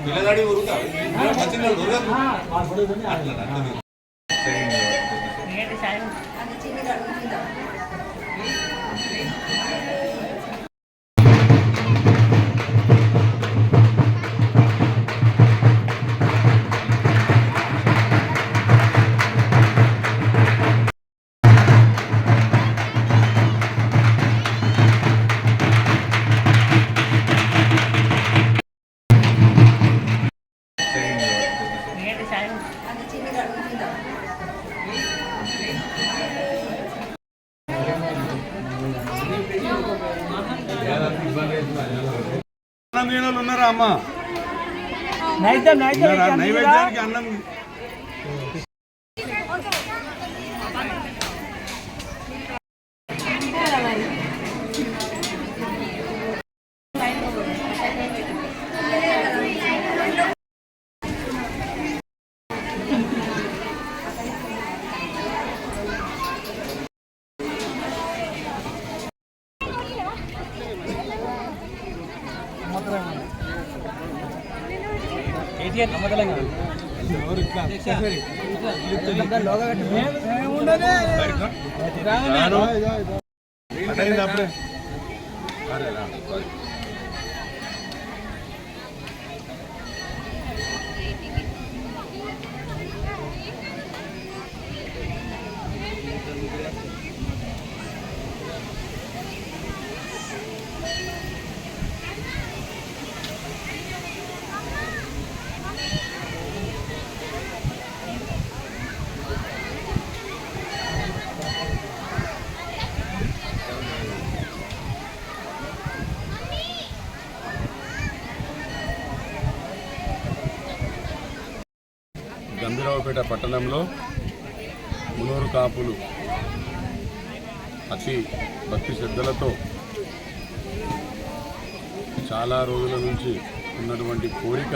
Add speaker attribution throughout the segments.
Speaker 1: పిల్లగాడి ఉన్నారా అమ్మ? నైవేద్యానికి అన్నం గంభీరావుపేట పట్టణంలో మునూరు కాపులు అతి భక్తి శ్రద్ధలతో చాలా రోజుల నుంచి ఉన్నటువంటి కోరిక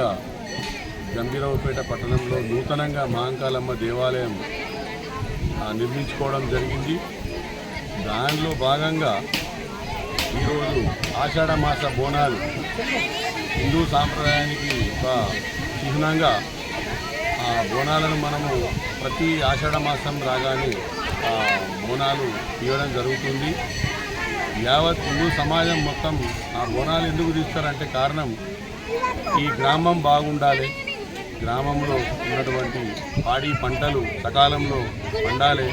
Speaker 1: గంభీరావుపేట పట్టణంలో నూతనంగా మహంకాళమ్మ దేవాలయం నిర్మించుకోవడం జరిగింది. దానిలో భాగంగా ఈరోజు ఆషాఢ మాస బోనాలు హిందూ సాంప్రదాయానికి ఒక చిహ్నంగా ఆ బోనాలను మనము ప్రతి ఆషాఢ మాసం రాగానే బోనాలు తీయడం జరుగుతుంది. యావత్ హిందూ సమాజం మొత్తం ఆ బోనాలు ఎందుకు తీస్తారంటే కారణం ఈ గ్రామం బాగుండాలి, గ్రామంలో ఉన్నటువంటి పాడి పంటలు సకాలంలో పండాలి,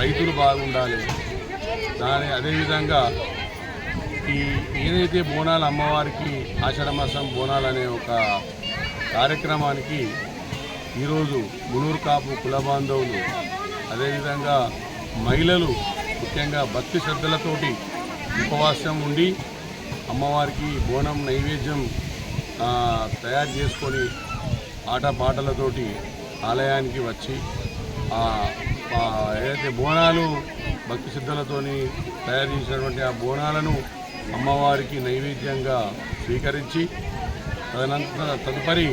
Speaker 1: రైతులు బాగుండాలి. అదేవిధంగా ఈ ఏదైతే బోనాలు అమ్మవారికి ఆషాఢ మాసం బోనాలు అనే ఒక కార్యక్రమానికి ఈరోజు మునూరు కాపు కుల బాంధవులు అదేవిధంగా మహిళలు ముఖ్యంగా భక్తి శ్రద్ధలతోటి ఉపవాసం ఉండి అమ్మవారికి బోనం నైవేద్యం తయారు చేసుకొని ఆటపాటలతోటి ఆలయానికి వచ్చి ఏదైతే బోనాలు భక్తి శ్రద్ధలతోని తయారు చేసినటువంటి ఆ బోనాలను అమ్మవారికి నైవేద్యంగా స్వీకరించి తదుపరి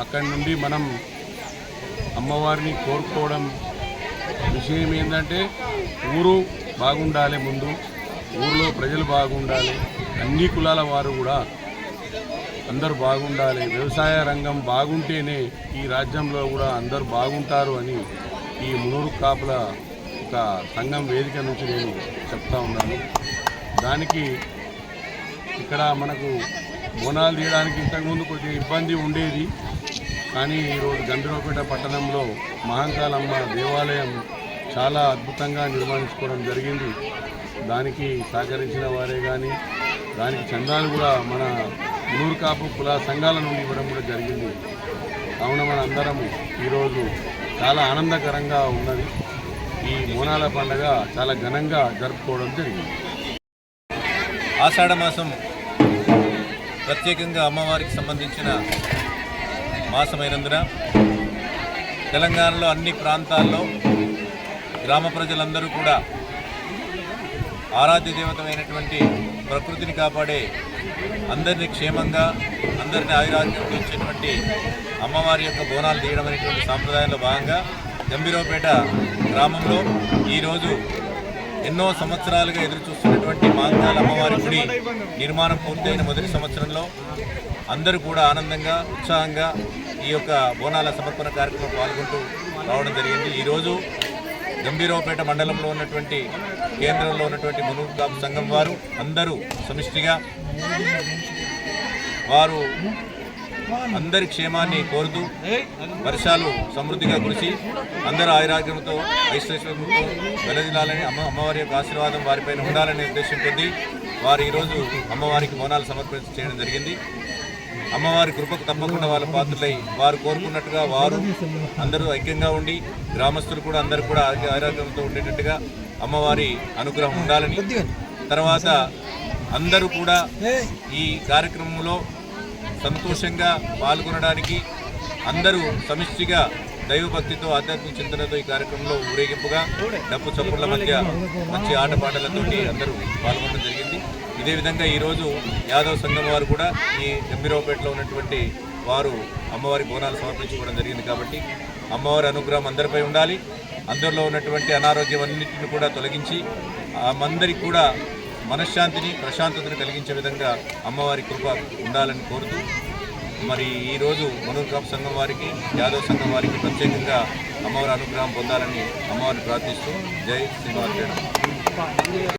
Speaker 1: అక్కడి నుండి మనం అమ్మవారిని కోరుకోవడం విషయం ఏంటంటే ఊరు బాగుండాలి, ముందు ఊరిలో ప్రజలు బాగుండాలి, అన్ని కులాల వారు కూడా అందరూ బాగుండాలి, వ్యవసాయ రంగం బాగుంటేనే ఈ రాజ్యంలో కూడా అందరూ బాగుంటారు అని ఈ మునూరు కాపుల ఒక సంఘం వేదిక నుంచి నేను చెప్తా ఉన్నాను. దానికి ఇక్కడ మనకు బోనాలు తీయడానికి ఇంతకుముందు కొంచెం ఇబ్బంది ఉండేది, కానీ ఈరోజు గంభీరావుపేట పట్టణంలో మహంకాళమ్మ దేవాలయం చాలా అద్భుతంగా నిర్మాణించుకోవడం జరిగింది. దానికి సహకరించిన వారే కానీ దానికి చందాలు కూడా మన మునూరు కాపు కుల సంఘాల నుండి ఇవ్వడం కూడా జరిగింది. కావున మన అందరము ఈరోజు చాలా ఆనందకరంగా ఉన్నది. ఈ బోనాల పండుగ చాలా ఘనంగా జరుపుకోవడం జరిగింది.
Speaker 2: ఆషాఢ మాసం ప్రత్యేకంగా అమ్మవారికి సంబంధించిన మాసమైనందున తెలంగాణలో అన్ని ప్రాంతాల్లో గ్రామ ప్రజలందరూ కూడా ఆరాధ్య దేవతమైనటువంటి ప్రకృతిని కాపాడే, అందరినీ క్షేమంగా అందరినీ ఆయురారోగ్యంతో ఇచ్చేటువంటి అమ్మవారి యొక్క బోనాలు తీయడం అనేటువంటి సాంప్రదాయంలో భాగంగా గంభీరావుపేట గ్రామంలో ఈరోజు ఎన్నో సంవత్సరాలుగా ఎదురు చూస్తున్నటువంటి మాంకాల అమ్మవారి గుడి నిర్మాణం పూర్తయిన మొదటి సంవత్సరంలో అందరూ కూడా ఆనందంగా ఉత్సాహంగా ఈ యొక్క బోనాల సమర్పణ కార్యక్రమంలో పాల్గొంటూ రావడం జరిగింది. ఈరోజు గంభీరావుపేట మండలంలో ఉన్నటువంటి కేంద్రంలో ఉన్నటువంటి మునూరు కాపు సంఘం వారు అందరూ సమిష్టిగా వారు అందరి క్షేమాన్ని కోరుతూ వర్షాలు సమృద్ధిగా కురిసి అందరూ ఆయురాగ్యంతో ఐశ్వర్యంతో వెలదిల్లాలని అమ్మవారి యొక్క ఆశీర్వాదం వారిపైన ఉండాలనే ఉద్దేశం కొద్దీ వారు ఈరోజు అమ్మవారికి బోనాలు చేయడం జరిగింది. అమ్మవారి కృపకు తప్పకుండా వాళ్ళ పాత్రలై వారు కోరుకున్నట్టుగా వారు అందరూ ఐక్యంగా ఉండి గ్రామస్తులు కూడా అందరూ కూడా ఆరోగ్యంతో ఉండేటట్టుగా అమ్మవారి అనుగ్రహం ఉండాలని, తర్వాత అందరూ కూడా ఈ కార్యక్రమంలో సంతోషంగా పాల్గొనడానికి అందరూ సమిష్టిగా దైవభక్తితో ఆధ్యాత్మిక చింతనతో ఈ కార్యక్రమంలో ఊరేగింపుగా డప్పు చప్పుళ్ల మధ్య మంచి ఆటపాటలతోటి అందరూ పాల్గొనడం జరిగింది. ఇదే విధంగా ఈరోజు యాదవ్ సంఘం వారు కూడా ఈ గంభీరావుపేటలో ఉన్నటువంటి వారు అమ్మవారి బోనాలు సమర్పించుకోవడం జరిగింది. కాబట్టి అమ్మవారి అనుగ్రహం అందరిపై ఉండాలి, అందరిలో ఉన్నటువంటి అనారోగ్యం అన్నింటిని కూడా తొలగించి అందరికీ కూడా మనశ్శాంతిని ప్రశాంతతను కలిగించే విధంగా అమ్మవారి కృప ఉండాలని కోరుతూ మరి ఈరోజు మునూరు కాపు సంఘం వారికి యాదవ్ సంఘం వారికి ప్రత్యేకంగా అమ్మవారి అనుగ్రహం పొందాలని అమ్మవారిని ప్రార్థిస్తూ జై శ్రీనివాస్.